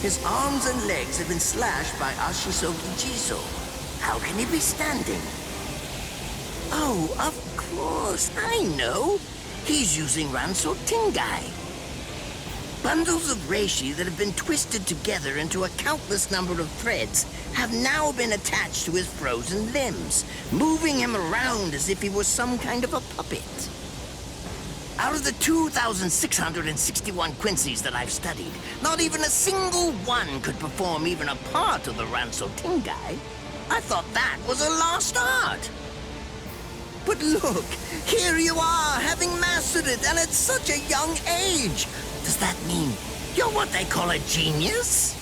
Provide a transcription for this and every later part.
His arms and legs have been slashed by Ashisoki Jiso. How can he be standing? Oh, of course, I know. He's using Ranso Tingai. Bundles of reishi that have been twisted together into a countless number of threads have now been attached to his frozen limbs, moving him around as if he was some kind of a puppet. Out of the 2,661 Quincy's that I've studied, not even a single one could perform even a part of the Ranso Tingai. I thought that was a lost art. But look, here you are, having mastered it, and at such a young age. Does that mean you're what they call a genius?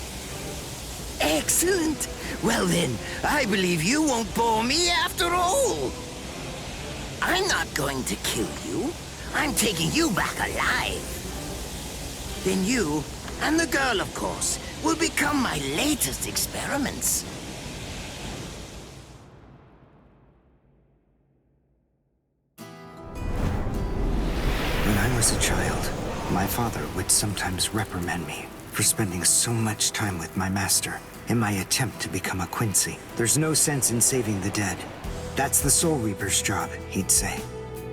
Excellent. Well then, I believe you won't bore me after all. I'm not going to kill you. I'm taking you back alive. Then you, and the girl, of course, will become my latest experiments. When I was a child, my father would sometimes reprimand me for spending so much time with my master in my attempt to become a Quincy. There's no sense in saving the dead. That's the Soul Reaper's job, he'd say.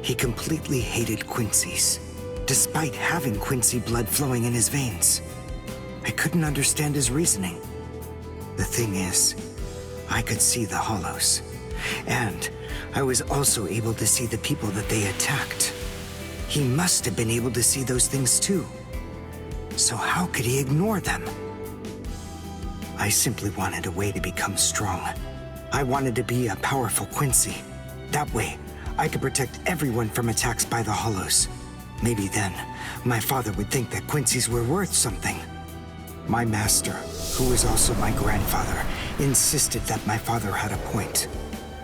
He completely hated Quincy's, despite having Quincy blood flowing in his veins. I couldn't understand his reasoning. The thing is, I could see the hollows, and I was also able to see the people that they attacked. He must have been able to see those things too. So how could he ignore them? I simply wanted a way to become strong. I wanted to be a powerful Quincy. That way, I could protect everyone from attacks by the hollows. Maybe then, my father would think that Quincy's were worth something. My master, who was also my grandfather, insisted that my father had a point.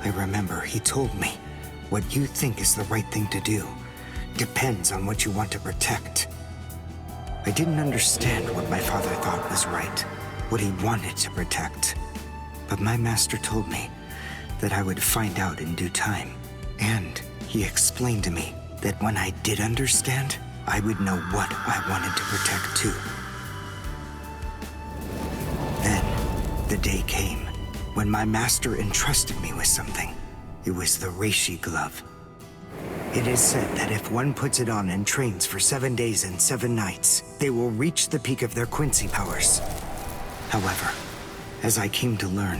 I remember he told me, what you think is the right thing to do depends on what you want to protect. I didn't understand what my father thought was right, what he wanted to protect. But my master told me that I would find out in due time. And he explained to me that when I did understand, I would know what I wanted to protect too. Then, the day came when my master entrusted me with something. It was the reishi glove. It is said that if one puts it on and trains for 7 days and 7 nights, they will reach the peak of their Quincy powers. However, as I came to learn,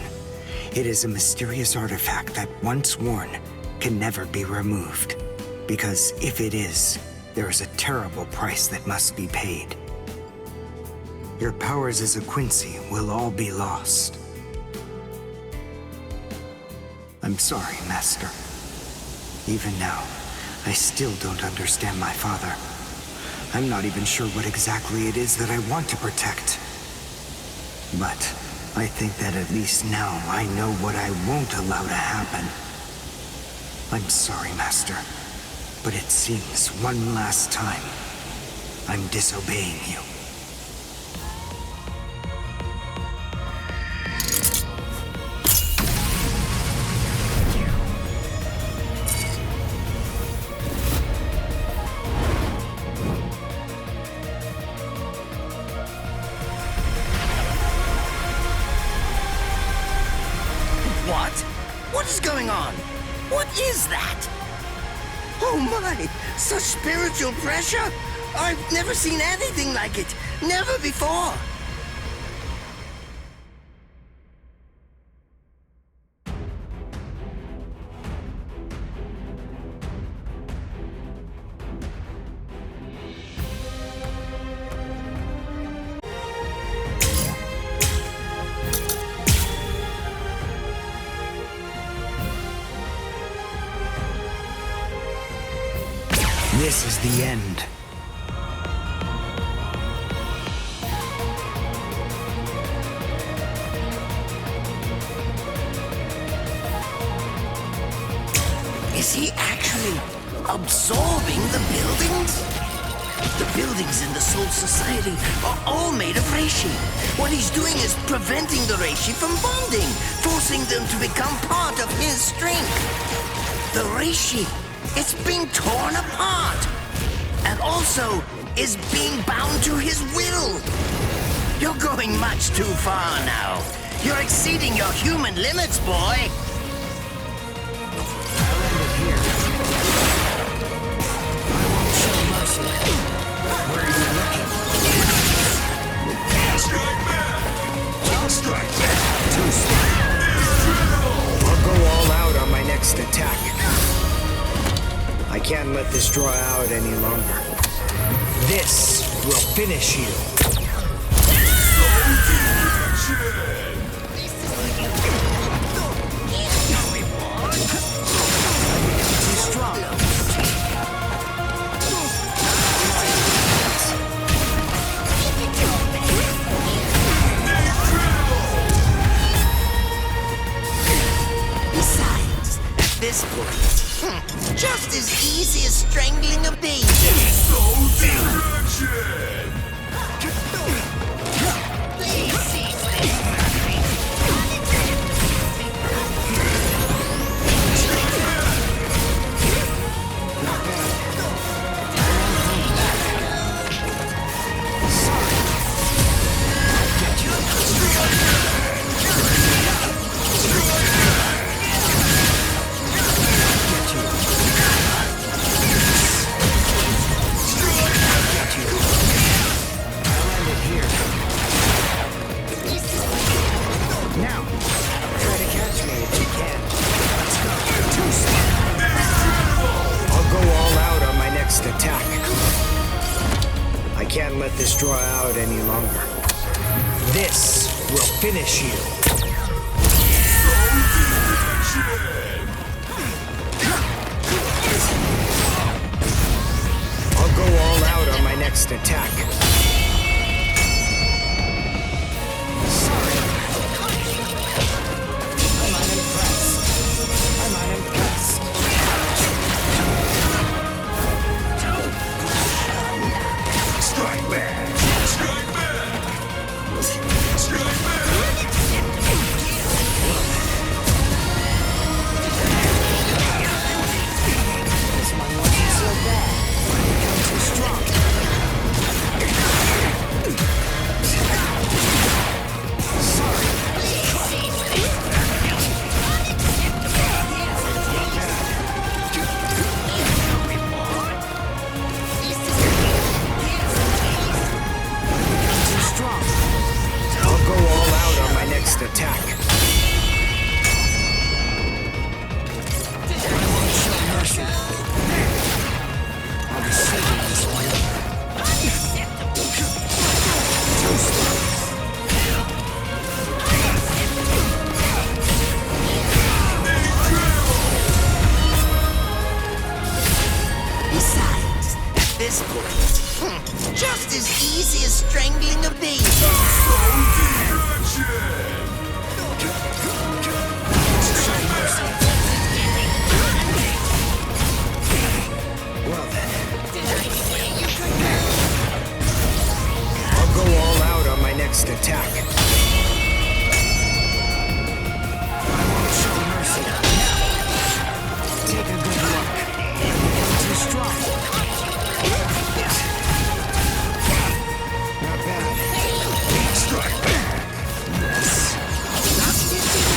it is a mysterious artifact that once worn can never be removed. Because if it is, there is a terrible price that must be paid. Your powers as a Quincy will all be lost. I'm sorry, Master. Even now, I still don't understand my father. I'm not even sure what exactly it is that I want to protect. But I think that at least now I know what I won't allow to happen. I'm sorry, Master, but it seems one last time I'm disobeying you. What? What is going on? What is that? Oh my! Such spiritual pressure! I've never seen anything like it! Never before! This is the end. Is he actually absorbing the buildings? The buildings in the Soul Society are all made of reishi. What he's doing is preventing the reishi from bonding, forcing them to become part of his strength. The reishi, it's being torn apart, and also is being bound to his will. You're going much too far now. You're exceeding your human limits, boy. I'll end it here. I won't show mercy. Where are you looking? Strike back! Strike back! Too slow. I'll go all out on my next attack. I can't let this draw out any longer. This will finish you. Too strong. Besides, at this point, just as easy as strangling a baby. Soul direction! Now, try to catch me if you can. I'll go all out on my next attack. I can't let this draw out any longer. This will finish you. I'll go all out on my next attack. Strike back! Strike back! Strike back! This one wasn't so bad. I'm too strong. Sorry. I'm too strong. I'll go all out on my next attack. I won't show mercy. I'll be saving this one. Too slow. Besides, at this point, just as easy as strangling a baby. Well then. I'll go all out on my next attack. I won't show mercy. Take a good look. I'm too strong. Not bad. Strike back! Yes. Not hitting.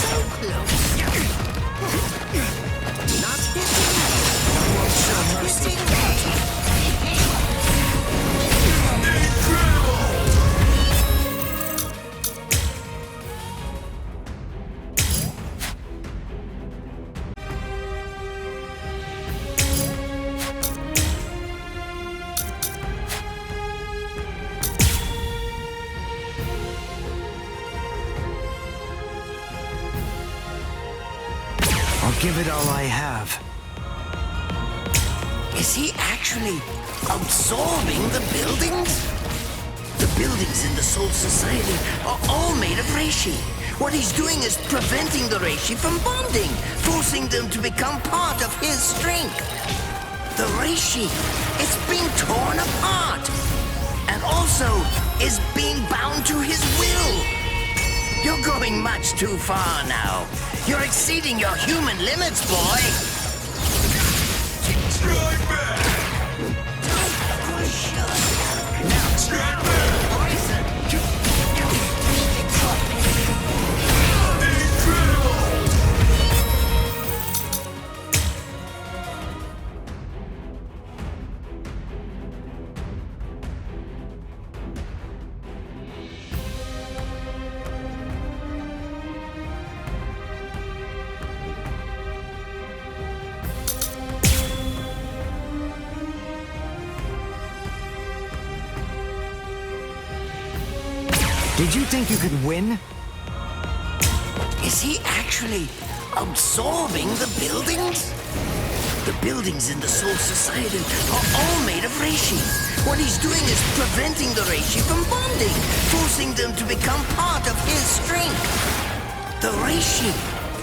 So close. Not hitting. I won't show mercy. I'll give it all I have. Is he actually absorbing the buildings? The buildings in the Soul Society are all made of reishi. What he's doing is preventing the reishi from bonding, forcing them to become part of his strength. The reishi, it's being torn apart, and also is being bound to his will. You're going much too far now. You're exceeding your human limits, boy. Strike back! Don't push yourself. Strike back! Did you think you could win? Is he actually absorbing the buildings? The buildings in the Soul Society are all made of reishi. What he's doing is preventing the reishi from bonding, forcing them to become part of his strength. The reishi,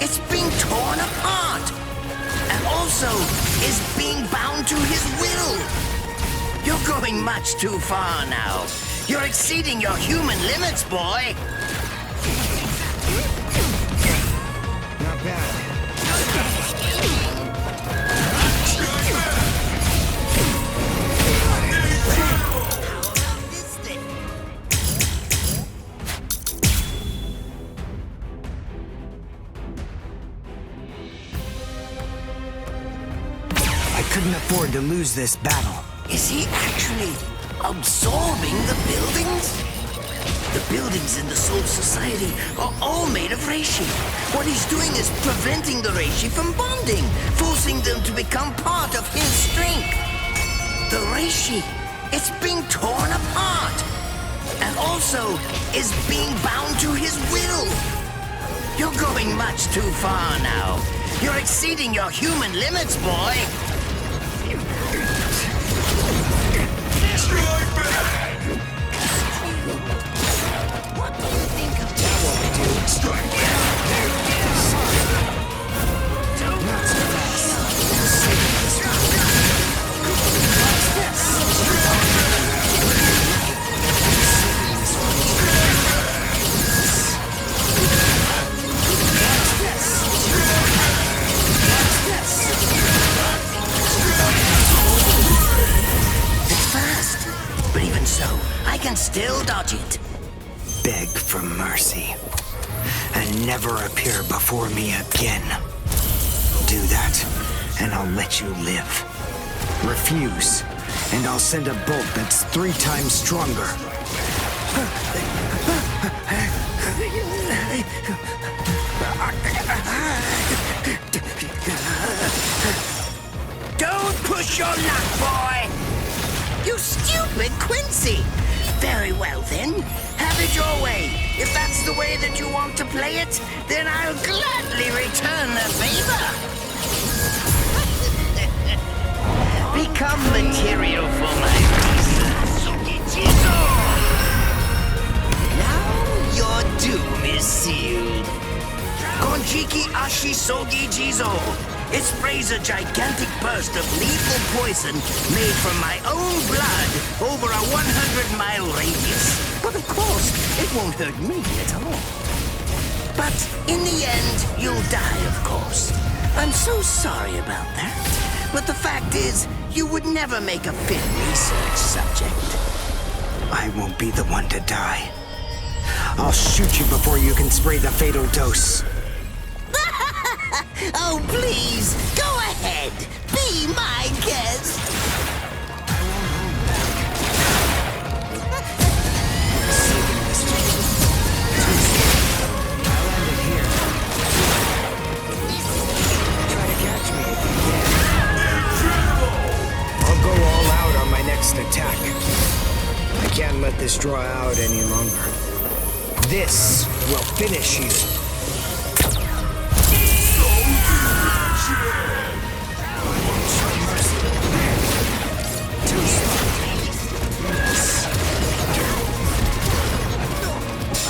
it's being torn apart, and also is being bound to his will. You're going much too far now. You're exceeding your human limits, boy. Not bad. I couldn't afford to lose this battle. Is he actually absorbing the buildings? The buildings in the Soul Society are all made of reishi. What he's doing is preventing the reishi from bonding, forcing them to become part of his strength. The reishi, it's being torn apart, and also is being bound to his will. You're going much too far now. You're exceeding your human limits, boy. Strike back! What do you think of that? Strike back! Not so fast. It's fast, but even so, I can still dodge it. Beg for mercy, and never appear before me again. Do that, and I'll let you live. Refuse, and I'll send a bolt that's 3 times stronger. Don't push your luck, boy! You stupid Quincy! Very well then, have it your way. If that's the way that you want to play it, then I'll gladly return the favor. Become material for my research. Now your doom is sealed. Konjiki Ashisogi Jizo. It sprays a gigantic burst of lethal poison made from my own blood over a 100-mile radius. But of course, it won't hurt me at all. But in the end, you'll die, of course. I'm so sorry about that. But the fact is, you would never make a fit research subject. I won't be the one to die. I'll shoot you before you can spray the fatal dose. Oh, please, go ahead. Be my guest. I'll end it here. Try to catch me if you can. I'll go all out on my next attack. I can't let this draw out any longer. This will finish you.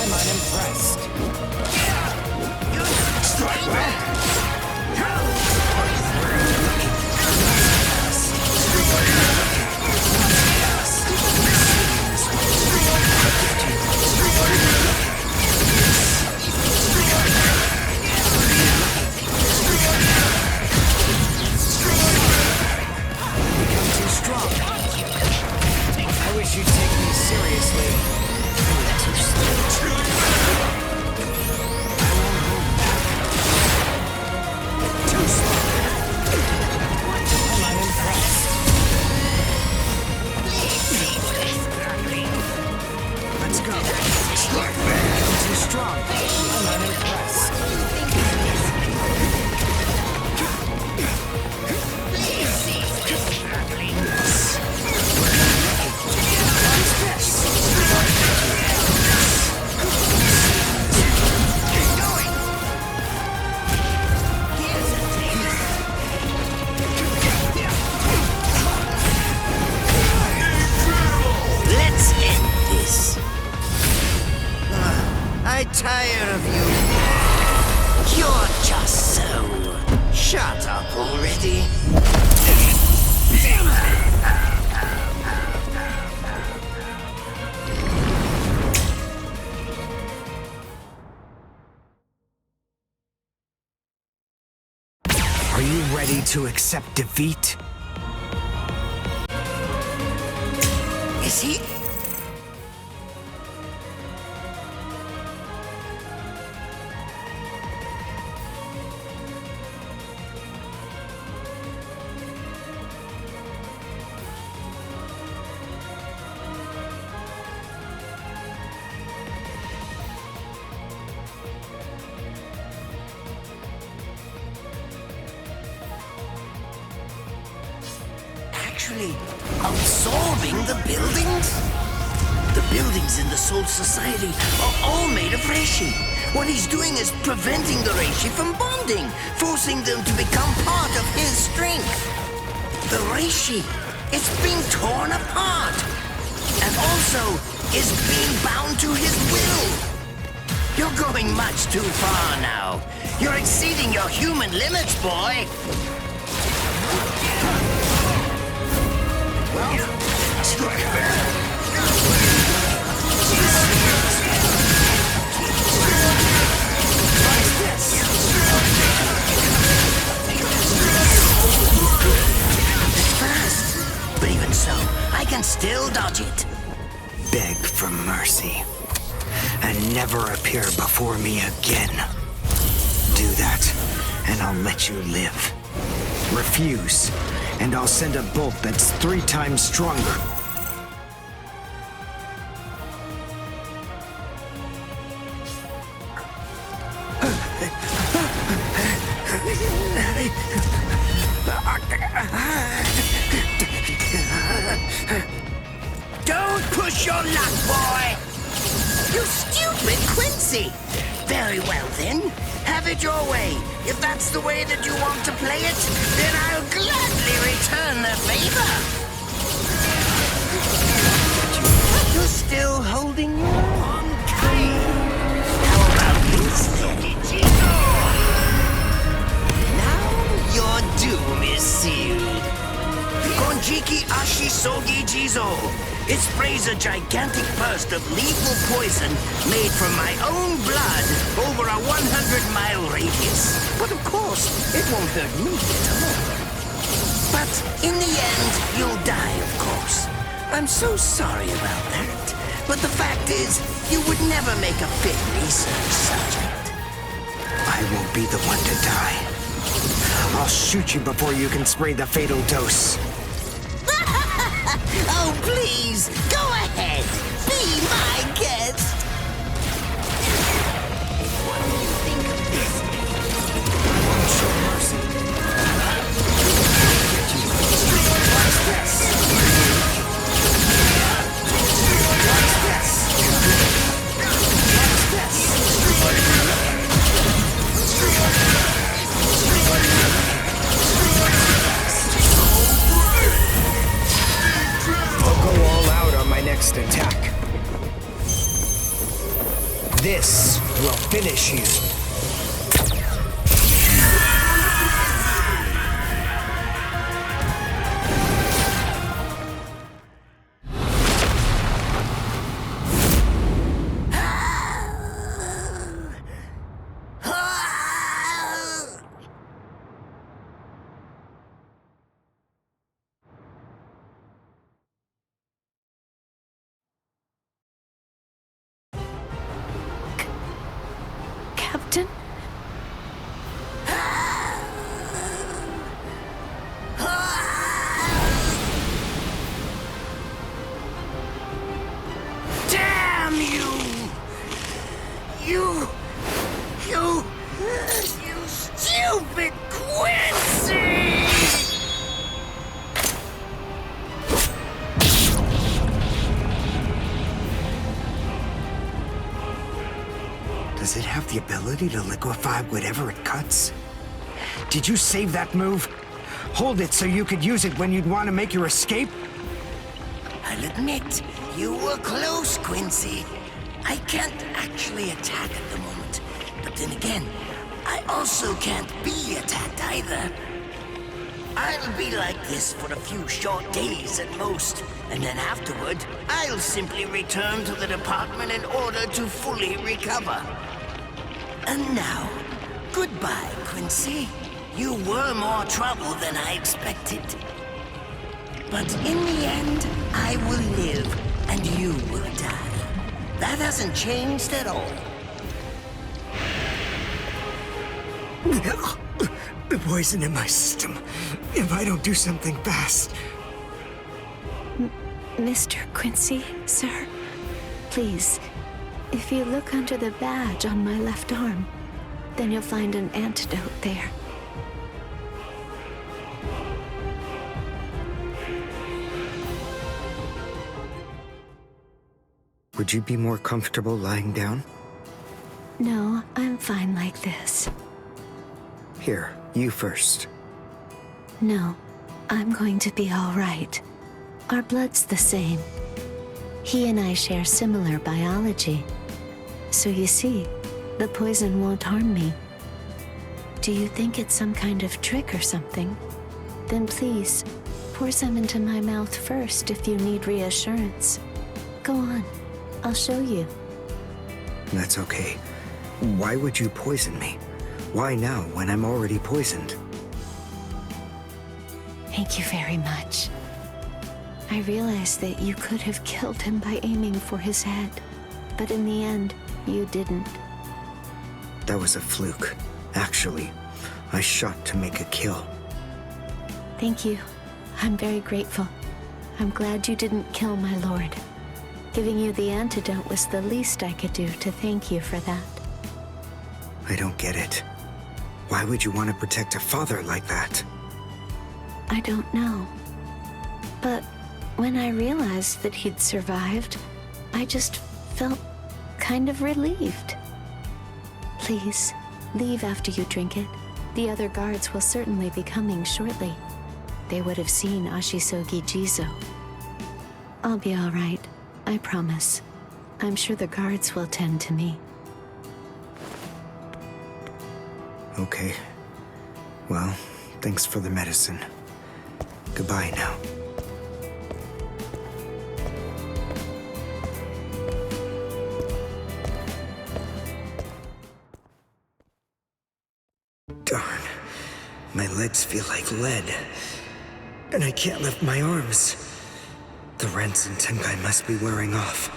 I'm unimpressed. Strike back! Are you ready to accept defeat? Is he? Actually absorbing the buildings? The buildings in the Soul Society are all made of reishi. What he's doing is preventing the reishi from bonding, forcing them to become part of his strength. The reishi, it's being torn apart, and also is being bound to his will. You're going much too far now. You're exceeding your human limits, boy. Strike back! It's fast, but even so, I can still dodge it. Beg for mercy, and never appear before me again. Do that, and I'll let you live. Refuse, and I'll send a bolt that's 3 times stronger. Don't push your luck, boy! You stupid Quincy! Very well then, have it your way. If that's the way that you want to play it, then I'll gladly return the favor. You're still holding your own kind. How about this then? Now your doom is sealed. Konjiki Ashisogi Jizo. It sprays a gigantic burst of lethal poison made from my own blood over a 100-mile radius. But of course, it won't hurt me at all. But in the end, you'll die, of course. I'm so sorry about that. But the fact is, you would never make a fit research subject. I won't be the one to die. I'll shoot you before you can spray the fatal dose. Oh, please, go ahead. Be my guest. What do you think of this? Show mercy. What's this? I'll go all out on my next attack. This will finish you. Captain? Damn you! You stupid Quincy! Does it have the ability to liquefy whatever it cuts? Did you save that move? Hold it so you could use it when you'd want to make your escape? I'll admit, you were close, Quincy. I can't actually attack at the moment. But then again, I also can't be attacked either. I'll be like this for a few short days at most, and then afterward, I'll simply return to the department in order to fully recover. And now, goodbye, Quincy. You were more trouble than I expected. But in the end, I will live, and you will die. That hasn't changed at all. The poison in my system. If I don't do something fast. Mr. Quincy, sir, please, if you look under the badge on my left arm, then you'll find an antidote there. Would you be more comfortable lying down? No, I'm fine like this. Here, you first. No, I'm going to be all right. Our blood's the same. He and I share similar biology. So you see, the poison won't harm me. Do you think it's some kind of trick or something? Then please, pour some into my mouth first if you need reassurance. Go on, I'll show you. That's okay. Why would you poison me? Why now, when I'm already poisoned? Thank you very much. I realized that you could have killed him by aiming for his head, but in the end, you didn't. That was a fluke. Actually, I shot to make a kill. Thank you. I'm very grateful. I'm glad you didn't kill my lord. Giving you the antidote was the least I could do to thank you for that. I don't get it. Why would you want to protect a father like that? I don't know. But when I realized that he'd survived, I just felt kind of relieved. Please, leave after you drink it. The other guards will certainly be coming shortly. They would have seen Ashisogi Jizo. I'll be all right, I promise. I'm sure the guards will tend to me. Okay. Well, thanks for the medicine. Goodbye now. Darn. My legs feel like lead. And I can't lift my arms. The rents in Tenkai must be wearing off.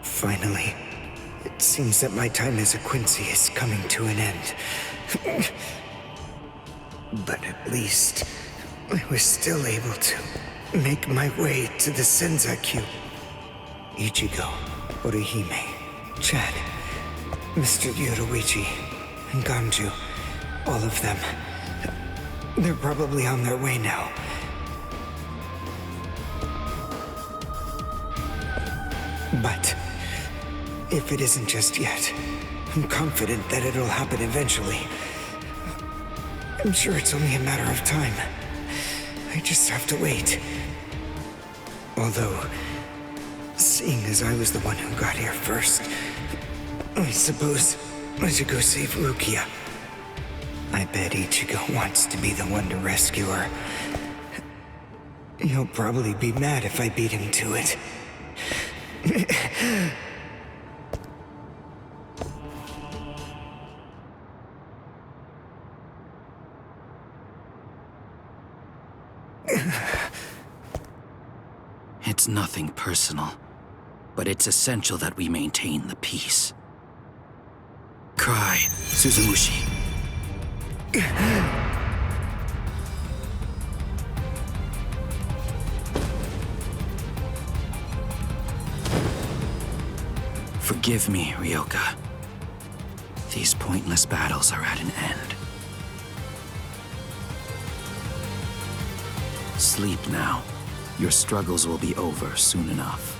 Finally, it seems that my time as a Quincy is coming to an end. But at least, I was still able to make my way to the Senzakyu. Ichigo, Orihime, Chad, Mr. Yoruichi, and Ganju, all of them. They're probably on their way now. But if it isn't just yet, I'm confident that it'll happen eventually. I'm sure it's only a matter of time. I just have to wait. Although, seeing as I was the one who got here first, I suppose I should go save Rukia. I bet Ichigo wants to be the one to rescue her. He'll probably be mad if I beat him to it. It's nothing personal, but it's essential that we maintain the peace. Cry, Suzumushi. Forgive me, Ryoka. These pointless battles are at an end. Sleep now. Your struggles will be over soon enough.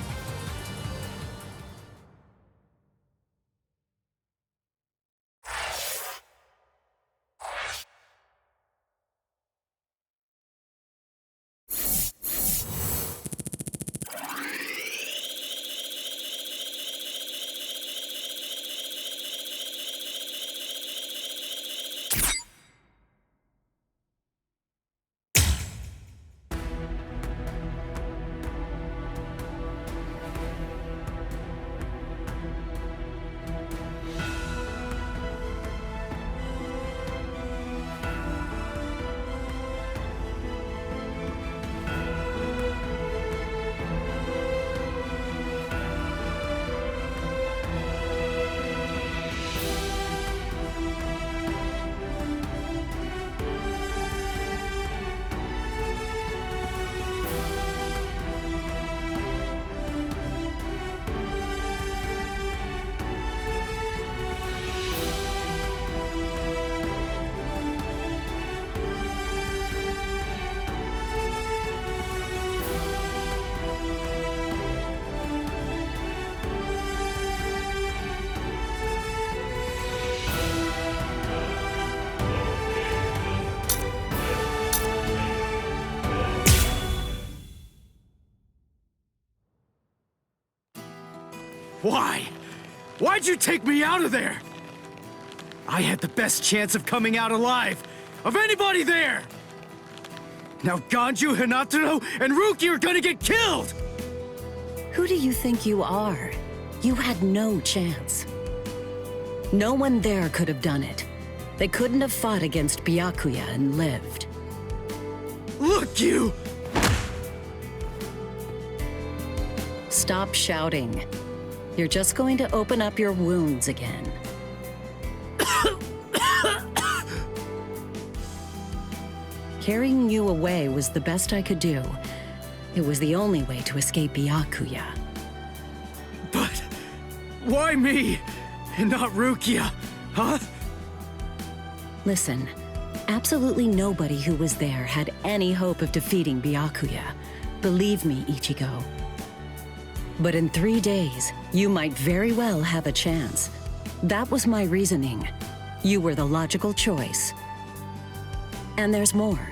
Why? Why'd you take me out of there? I had the best chance of coming out alive, of anybody there! Now Ganju, Hinataro, and Ruki are gonna get killed! Who do you think you are? You had no chance. No one there could have done it. They couldn't have fought against Byakuya and lived. Look, you! Stop shouting. You're just going to open up your wounds again. Carrying you away was the best I could do. It was the only way to escape Byakuya. But why me and not Rukia, huh? Listen, absolutely nobody who was there had any hope of defeating Byakuya. Believe me, Ichigo. But in 3 days, you might very well have a chance. That was my reasoning. You were the logical choice. And there's more.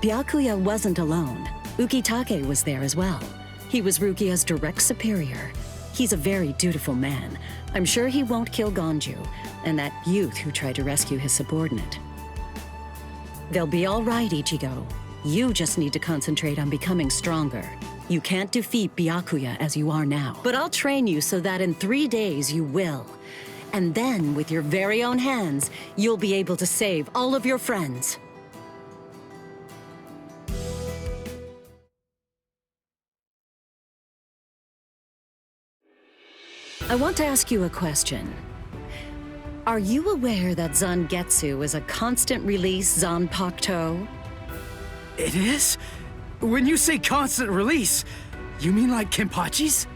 Byakuya wasn't alone. Ukitake was there as well. He was Rukia's direct superior. He's a very dutiful man. I'm sure he won't kill Ganju, and that youth who tried to rescue his subordinate. They'll be all right, Ichigo. You just need to concentrate on becoming stronger. You can't defeat Byakuya as you are now. But I'll train you so that in 3 days you will. And then, with your very own hands, you'll be able to save all of your friends. I want to ask you a question. Are you aware that Zangetsu is a constant release Zanpakuto? It is? When you say constant release, you mean like Kenpachi's?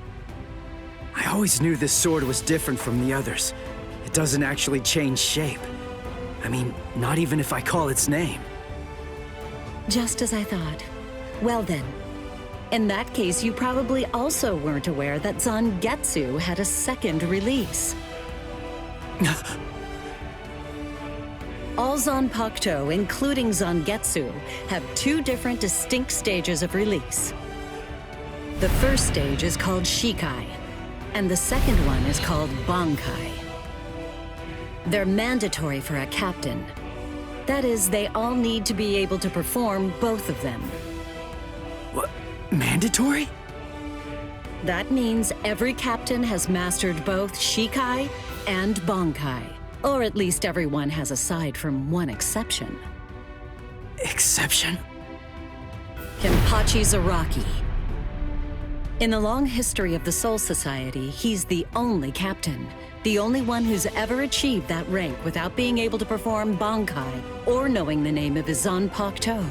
I always knew this sword was different from the others. It doesn't actually change shape. I mean, not even if I call its name. Just as I thought. Well then, in that case, you probably also weren't aware that Zangetsu had a second release. All Zanpakuto, including Zangetsu, have 2 different distinct stages of release. The first stage is called Shikai, and the second one is called Bankai. They're mandatory for a captain. That is, they all need to be able to perform both of them. What? Mandatory? That means every captain has mastered both Shikai and Bankai. Or at least everyone has aside from one exception. Exception? Kenpachi Zaraki. In the long history of the Soul Society, he's the only captain. The only one who's ever achieved that rank without being able to perform Bankai or knowing the name of his Zanpakuto.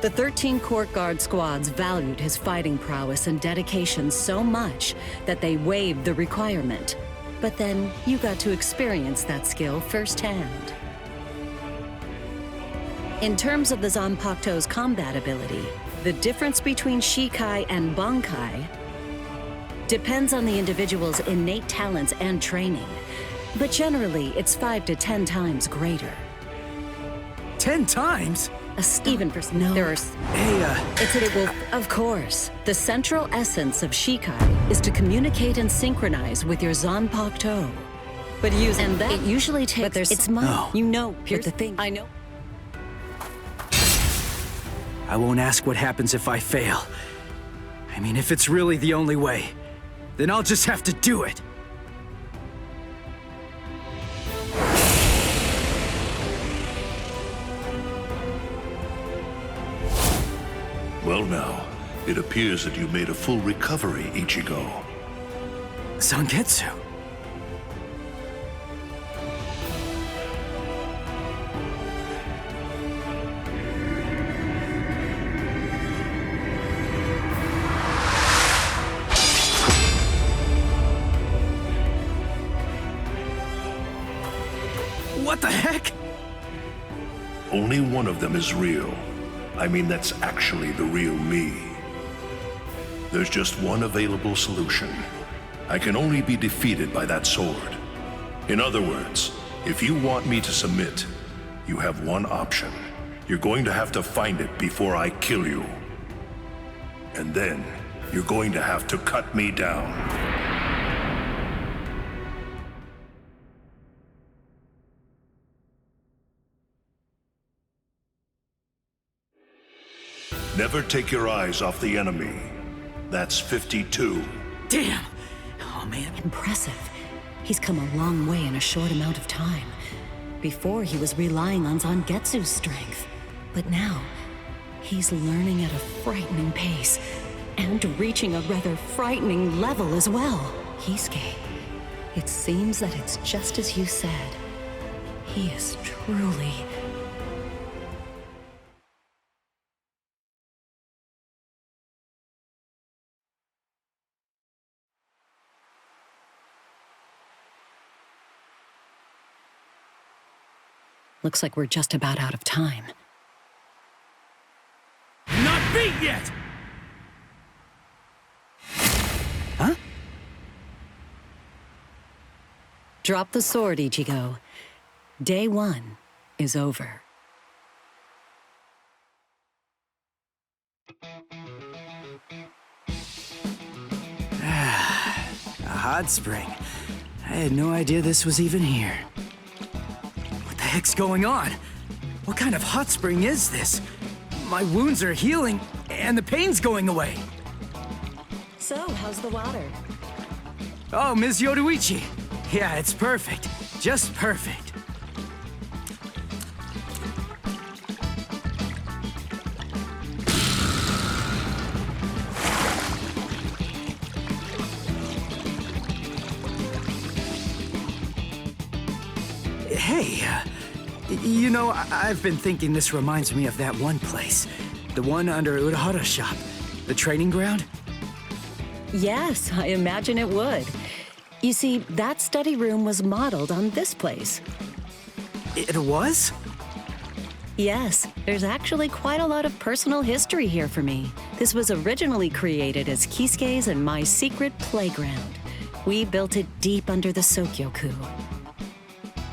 The 13 court guard squads valued his fighting prowess and dedication so much that they waived the requirement. But then you got to experience that skill firsthand. In terms of the Zanpakuto's combat ability, the difference between Shikai and Bankai depends on the individual's innate talents and training. But generally, it's 5 to 10 times greater. 10 times? Even for no, there are. Hey, Of course, the central essence of Shikai is to communicate and synchronize with your Zanpakuto. But it usually takes. But it's mine. No. You know. Here's the thing. I know. I won't ask what happens if I fail. I mean, if it's really the only way, then I'll just have to do it. Well now, it appears that you made a full recovery, Ichigo. Zangetsu. What the heck? Only one of them is real. I mean, that's actually the real me. There's just one available solution. I can only be defeated by that sword. In other words, if you want me to submit, you have one option. You're going to have to find it before I kill you. And then, you're going to have to cut me down. Never take your eyes off the enemy. That's 52. Damn! Oh man. Impressive. He's come a long way in a short amount of time. Before, he was relying on Zangetsu's strength. But now, he's learning at a frightening pace, and reaching a rather frightening level as well. Kisuke, it seems that it's just as you said. He is truly... Looks like we're just about out of time. Not beat yet! Huh? Drop the sword, Ichigo. Day 1 is over. A hot spring. I had no idea this was even here. What the heck's going on? What kind of hot spring is this? My wounds are healing, and the pain's going away. So, how's the water? Oh, Ms. Yoruichi. Yeah, it's perfect. Just perfect. Hey, you know, I've been thinking this reminds me of that one place. The one under Urahara's shop. The training ground? Yes, I imagine it would. You see, that study room was modeled on this place. It was? Yes, there's actually quite a lot of personal history here for me. This was originally created as Kisuke's and my secret playground. We built it deep under the Sokyoku.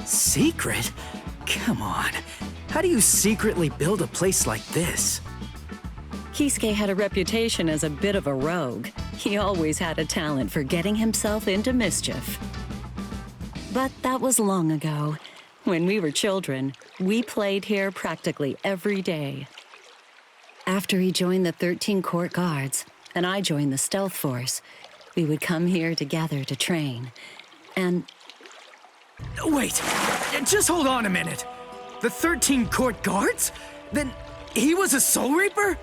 Secret? Come on. How do you secretly build a place like this? Kisuke had a reputation as a bit of a rogue. He always had a talent for getting himself into mischief. But that was long ago. When we were children, we played here practically every day. After he joined the 13 Court Guards, and I joined the Stealth Force, we would come here together to train. And... Wait, just hold on a minute. The 13 Court Guards? Then he was a Soul Reaper?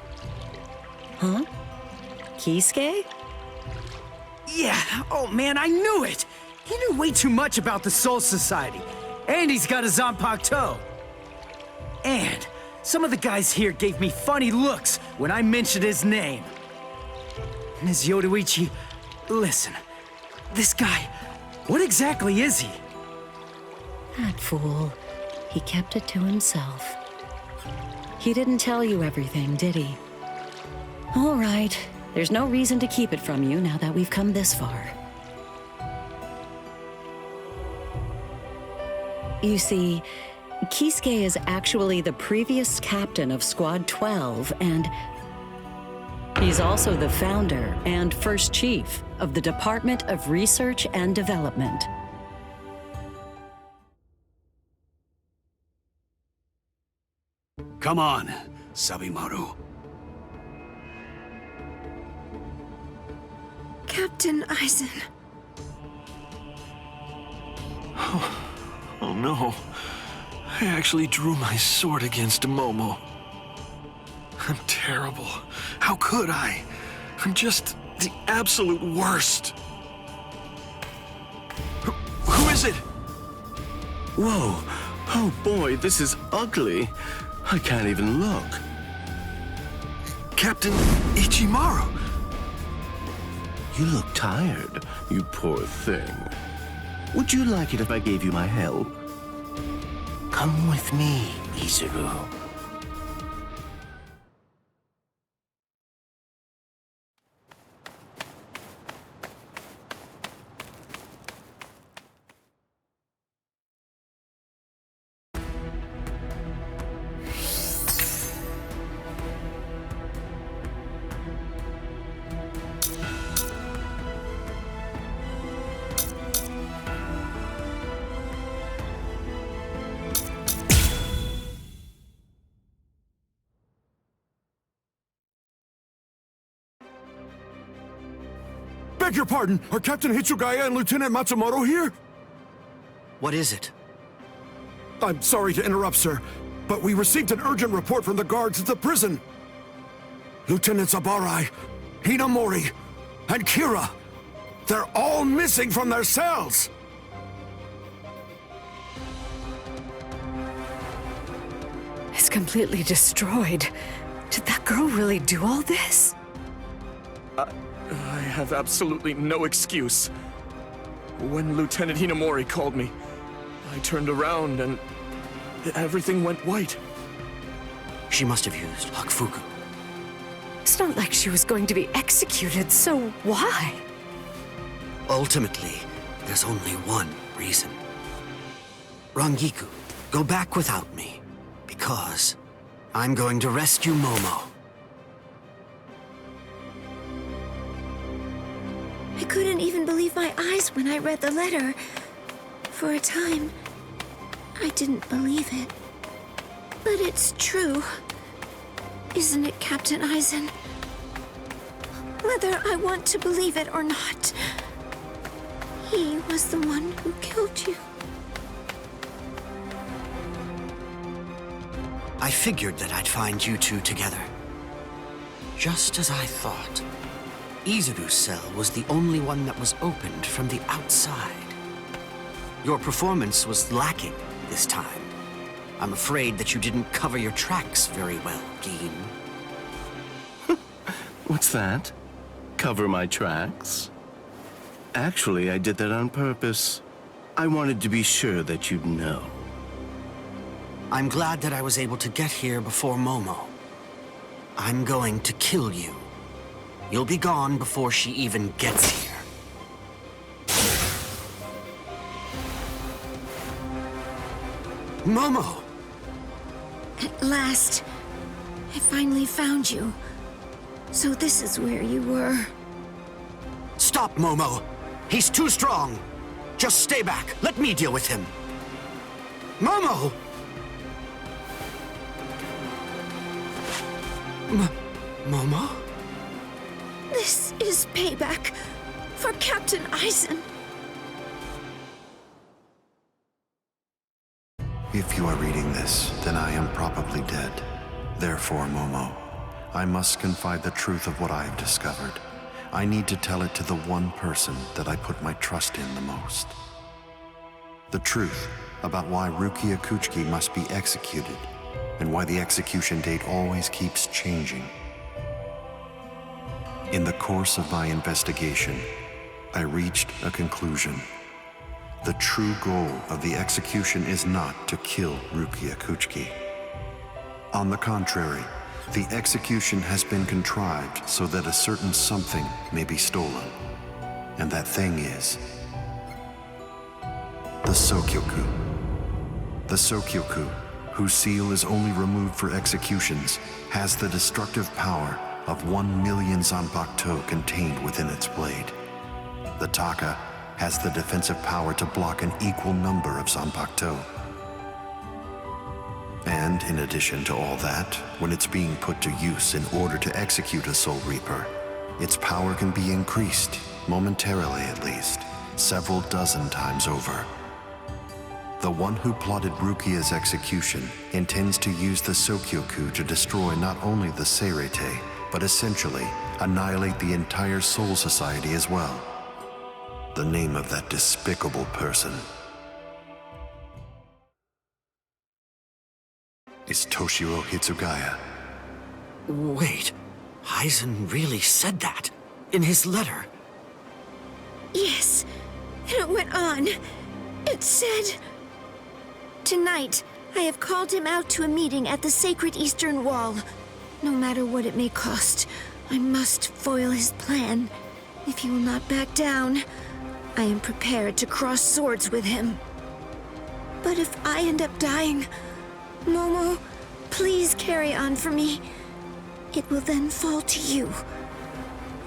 Huh? Kisuke? Yeah, oh man, I knew it! He knew way too much about the Soul Society. And he's got a Zanpakuto. And some of the guys here gave me funny looks when I mentioned his name. Ms. Yoruichi, listen. This guy, what exactly is he? That fool. He kept it to himself. He didn't tell you everything, did he? All right. There's no reason to keep it from you now that we've come this far. You see, Kisuke is actually the previous captain of Squad 12, and he's also the founder and first chief of the Department of Research and Development. Come on, Sabimaru. Captain Eisen. Oh no. I actually drew my sword against Momo. I'm terrible. How could I? I'm just the absolute worst. Who is it? Whoa. Oh boy, this is ugly. I can't even look. Captain Ichimaru. You look tired, you poor thing. Would you like it if I gave you my help? Come with me, Izuru. Beg your pardon, are Captain Hitsugaya and Lieutenant Matsumoto here? What is it? I'm sorry to interrupt, sir, but we received an urgent report from the guards at the prison. Lieutenant Sabarai, Hinamori, and Kira, they're all missing from their cells! It's completely destroyed. Did that girl really do all this? I have absolutely no excuse. When Lieutenant Hinamori called me, I turned around and everything went white. She must have used Hakufuku. It's not like she was going to be executed, so why? Ultimately, there's only one reason. Rangiku, go back without me, because I'm going to rescue Momo. I couldn't even believe my eyes when I read the letter. For a time, I didn't believe it. But it's true. Isn't it, Captain Aizen? Whether I want to believe it or not, he was the one who killed you. I figured that I'd find you two together. Just as I thought. Izuru's cell was the only one that was opened from the outside. Your performance was lacking this time. I'm afraid that you didn't cover your tracks very well, Gin. What's that? Cover my tracks? Actually, I did that on purpose. I wanted to be sure that you'd know. I'm glad that I was able to get here before Momo. I'm going to kill you. You'll be gone before she even gets here. Momo! At last, I finally found you. So this is where you were. Stop, Momo! He's too strong! Just stay back. Let me deal with him. Momo! Momo? This is payback for Captain Aizen. If you are reading this, then I am probably dead. Therefore, Momo, I must confide the truth of what I have discovered. I need to tell it to the one person that I put my trust in the most. The truth about why Rukia Kuchiki must be executed, and why the execution date always keeps changing. In the course of my investigation, I reached a conclusion. The true goal of the execution is not to kill Rukia Kuchiki. On the contrary, the execution has been contrived so that a certain something may be stolen. And that thing is the Sokyoku. The Sokyoku, whose seal is only removed for executions, has the destructive power of 1 million Zanpakuto contained within its blade. The Taka has the defensive power to block an equal number of Zanpakuto. And in addition to all that, when it's being put to use in order to execute a Soul Reaper, its power can be increased, momentarily at least, several dozen times over. The one who plotted Rukia's execution intends to use the Sokyoku to destroy not only the Seirete, but essentially annihilate the entire Soul Society as well. The name of that despicable person is Toshiro Hitsugaya. Wait, Aizen really said that in his letter? Yes, and it went on. It said, "Tonight, I have called him out to a meeting at the Sacred Eastern Wall. No matter what it may cost, I must foil his plan. If he will not back down, I am prepared to cross swords with him. But if I end up dying, Momo, please carry on for me. It will then fall to you.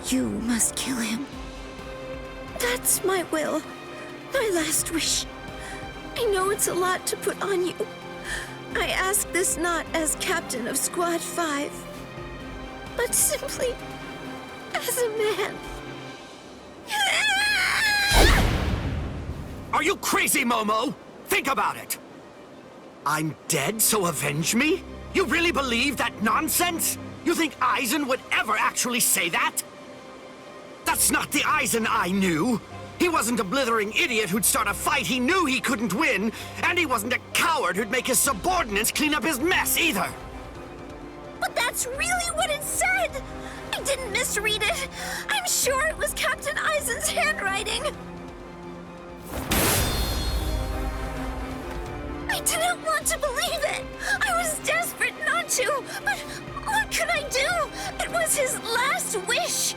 You must kill him. That's my will, my last wish. I know it's a lot to put on you. I ask this not as captain of Squad 5, but simply as a man. Are you crazy, Momo? Think about it. I'm dead, so avenge me? You really believe that nonsense? You think Aizen would ever actually say that? That's not the Aizen I knew. He wasn't a blithering idiot who'd start a fight he knew he couldn't win, and he wasn't a coward who'd make his subordinates clean up his mess either. But that's really what it said! I didn't misread it. I'm sure it was Captain Aizen's handwriting. I didn't want to believe it. I was desperate not to, but what could I do? It was his last wish.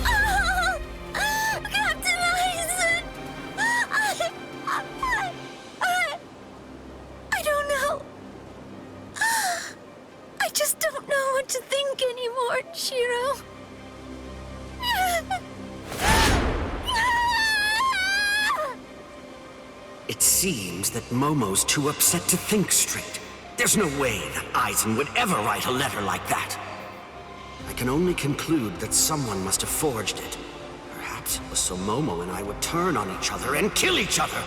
Oh, Captain Aizen! I don't know. I just don't know what to think anymore, Shiro. It seems that Momo's too upset to think straight. There's no way that Aizen would ever write a letter like that. I can only conclude that someone must have forged it. Perhaps it was so Momo and I would turn on each other and kill each other.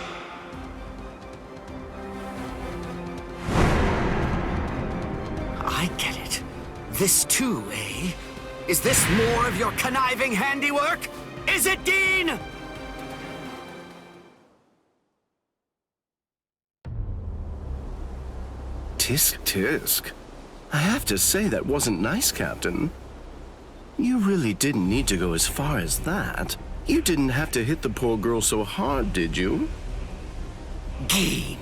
I get it. This too, eh? Is this more of your conniving handiwork? Is it, Dean? Tisk tisk. I have to say that wasn't nice, Captain. You really didn't need to go as far as that. You didn't have to hit the poor girl so hard, did you? Dean.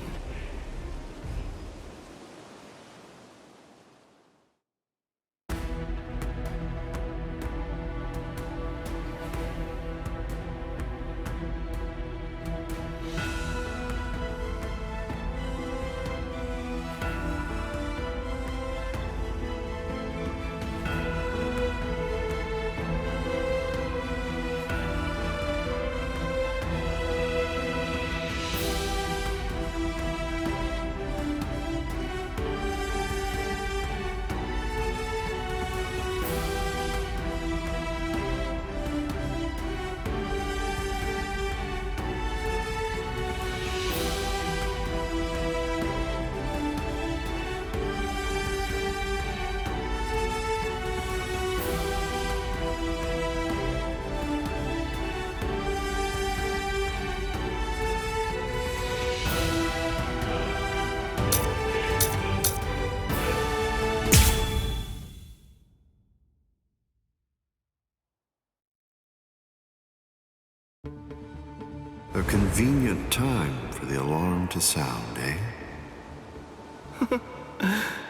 A convenient time for the alarm to sound, eh?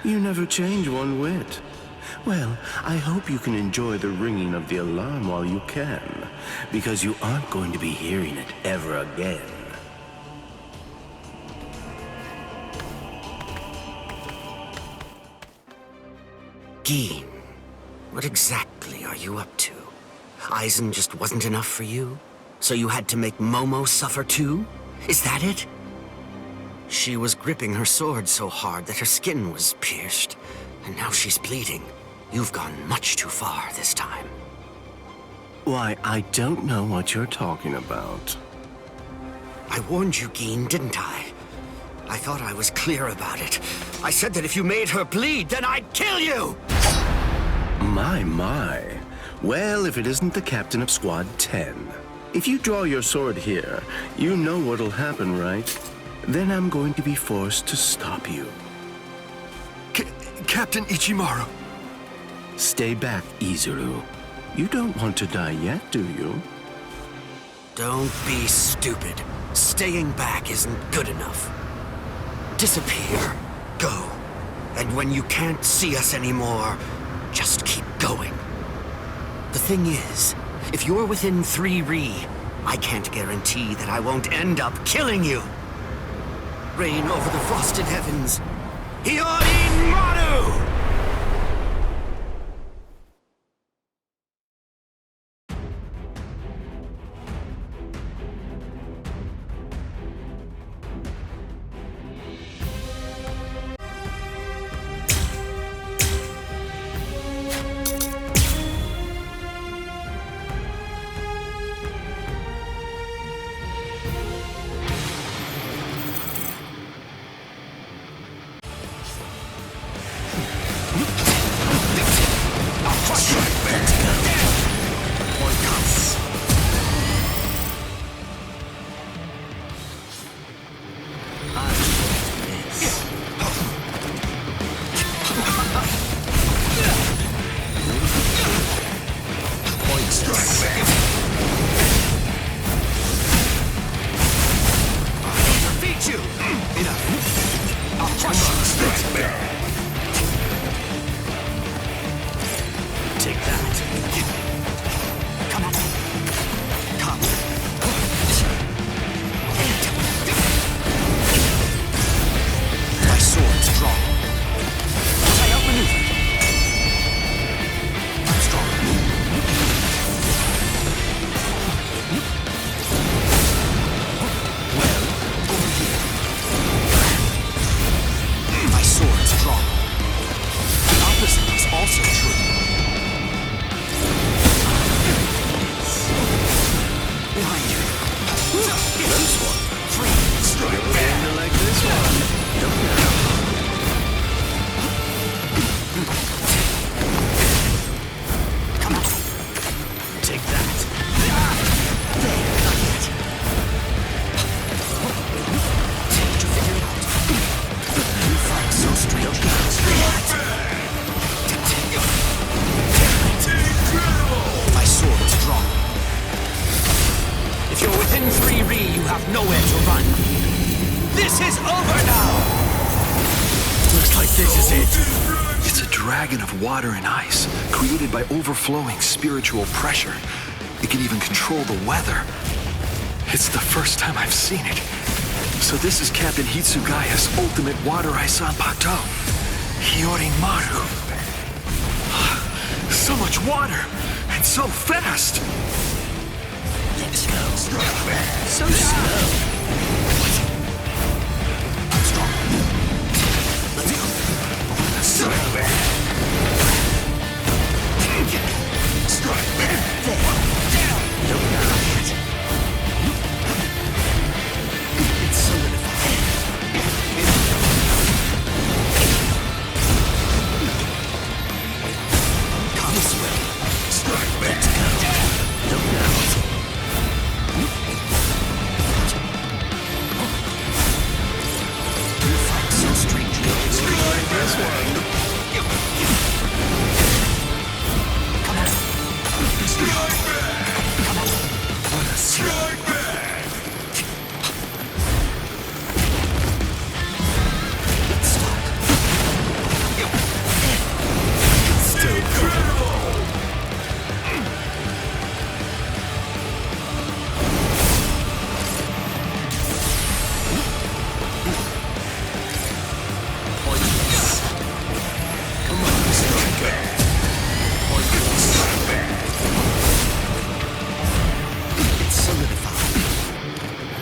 You never change one whit. Well, I hope you can enjoy the ringing of the alarm while you can, because you aren't going to be hearing it ever again. Dean, what exactly are you up to? Aizen just wasn't enough for you? So you had to make Momo suffer too? Is that it? She was gripping her sword so hard that her skin was pierced, and now she's bleeding. You've gone much too far this time. Why, I don't know what you're talking about. I warned you, Geen, didn't I? I thought I was clear about it. I said that if you made her bleed, then I'd kill you! My. Well, if it isn't the captain of Squad 10. If you draw your sword here, you know what'll happen, right? Then I'm going to be forced to stop you. Captain Ichimaru. Stay back, Izuru. You don't want to die yet, do you? Don't be stupid. Staying back isn't good enough. Disappear. Go. And when you can't see us anymore, just keep going. The thing is, if you're within 3 Ri, I can't guarantee that I won't end up killing you. Reign over the frosted heavens. Hiyori Maru! strange. My sword is drawn. If you're within 3 Ri, you have nowhere to run. This is over now! Looks like this is it. It's a dragon of water and ice, created by overflowing spiritual pressure. It can even control the weather. It's the first time I've seen it. So this is Captain Hitsugaya's ultimate water ice Zanpakuto. Hiyorimaru. So much water, and so fast! Let's go. So slow. Strong. Let's go. Strike back. Strike back. Down. Don't know yet. It's solidified. Come this way. Strike back. Let's go. Don't know. You fight so strangely. Strike this one. Come on. Strike back. Come on. What a strike back. Stop. Still incredible.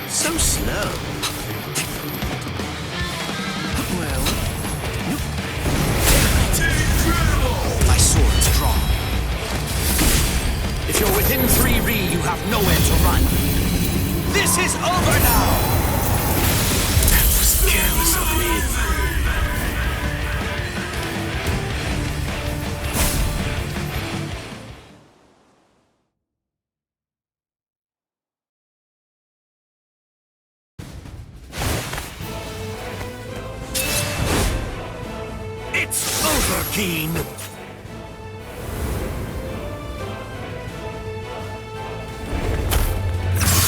So slow. Well, My sword is drawn. If you're within 3 Ri, you have nowhere to run. This is over now! That was careless of me. It's over, Keen!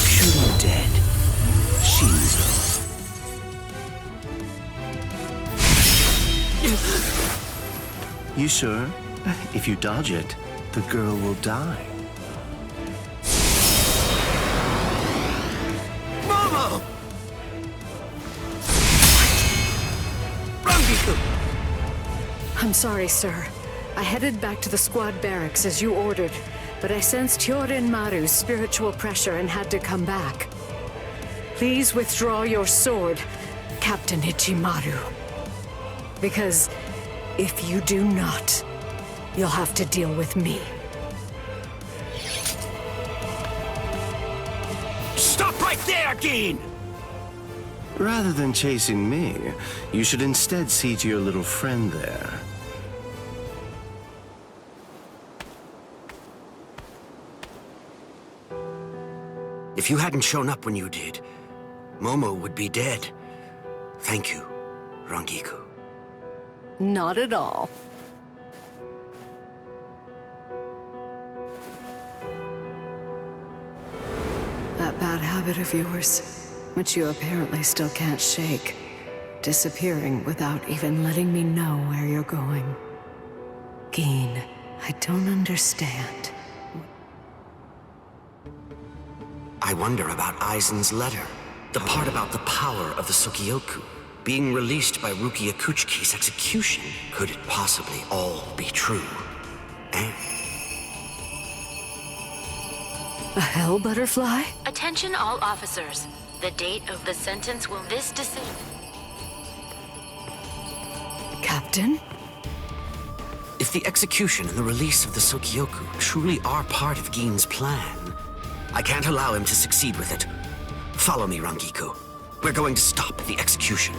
True dead. Shinzo. You sure? If you dodge it, the girl will die. Momo! Rangiku! I'm sorry, sir. I headed back to the squad barracks as you ordered, but I sensed Hyorin Maru's spiritual pressure and had to come back. Please withdraw your sword, Captain Ichimaru. Because if you do not, you'll have to deal with me. Stop right there, Keen! Rather than chasing me, you should instead see to your little friend there. If you hadn't shown up when you did, Momo would be dead. Thank you, Rangiku. Not at all. That bad habit of yours, which you apparently still can't shake, disappearing without even letting me know where you're going. Geen, I don't understand. I wonder about Aizen's letter. The part about the power of the Sukioku being released by Rukia Kuchiki's execution. Could it possibly all be true? And a hell butterfly? Attention all officers. The date of the sentence will this decision. Captain? if the execution and the release of the Sukioku truly are part of Geen's plan, I can't allow him to succeed with it. Follow me, Rangiku. We're going to stop the execution.